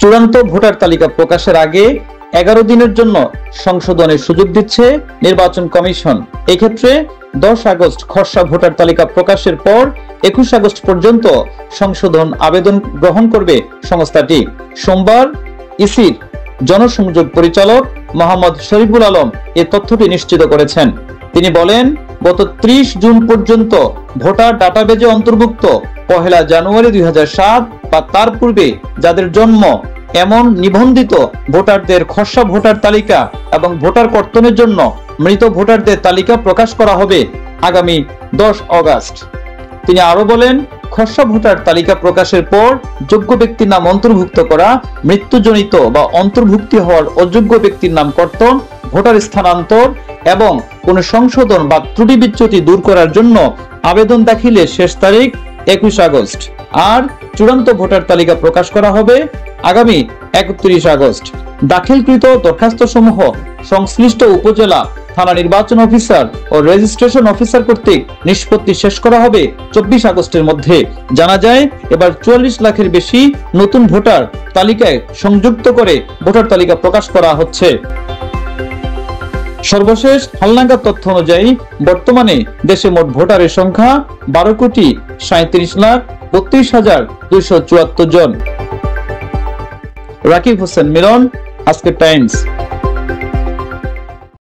চূড়ান্ত ভোটার তালিকা প্রকাশের আগে 11 দিনের জন্য সংশোধনের সুযোগ দিচ্ছে নির্বাচন কমিশন। এক্ষেত্রে 10 আগস্ট খসড়া ভোটার তালিকা প্রকাশের পর 21 আগস্ট পর্যন্ত সংশোধন আবেদন গ্রহণ করবে সংস্থাটি। সোমবার ইসির জনসংযোগ পরিচালক মোহাম্মদ শরীফুল আলম এ তথ্যটি নিশ্চিত করেছেন। তিনি বলেন, গত 30 জুন পর্যন্ত ভোটার ডাটাবেজে অন্তর্ভুক্ত 1 জানুয়ারি 2007 বা তার পূর্বে যাদের জন্ম এমন নিবন্ধিত ভোটারদের খসড়া ভোটার তালিকা এবং ভোটার কর্তনের জন্য মৃত ভোটারদের তালিকা প্রকাশ করা হবে আগামী 10 আগস্ট। তিনি আরো বলেন, খসড়া ভোটার তালিকা প্রকাশের পর যোগ্য ব্যক্তির নাম অন্তর্ভুক্ত করা, মৃত্যুজনিত বা অন্তর্ভুক্তি হওয়ার অযোগ্য ব্যক্তির নাম কর্তন, ভোটার স্থানান্তর এবং কোন সংশোধন বা ত্রুটি বিচ্যুতি দূর করার জন্য আবেদন দাখিলের শেষ তারিখ 21 আগস্ট। আর চূড়ান্ত ভোটার তালিকা প্রকাশ করা হবে আগামী 31 আগস্ট। দাখিলকৃত দরখাস্ত সমূহ সংশ্লিষ্ট উপজেলা, থানা নির্বাচন অফিসার ও রেজিস্ট্রেশন অফিসার কর্তৃক নিষ্পত্তি শেষ করা হবে 24 আগস্টের মধ্যে। জানা যায়, এবার 44 লাখের বেশি নতুন ভোটার তালিকায় সংযুক্ত করে ভোটার তালিকা প্রকাশ করা হচ্ছে। সর্বশেষ হালনাগাদ তথ্য অনুযায়ী বর্তমানে দেশে মোট ভোটারের সংখ্যা 12,37,32,274 জন। রাকিব হোসেন মিলন, আজকের টাইমস।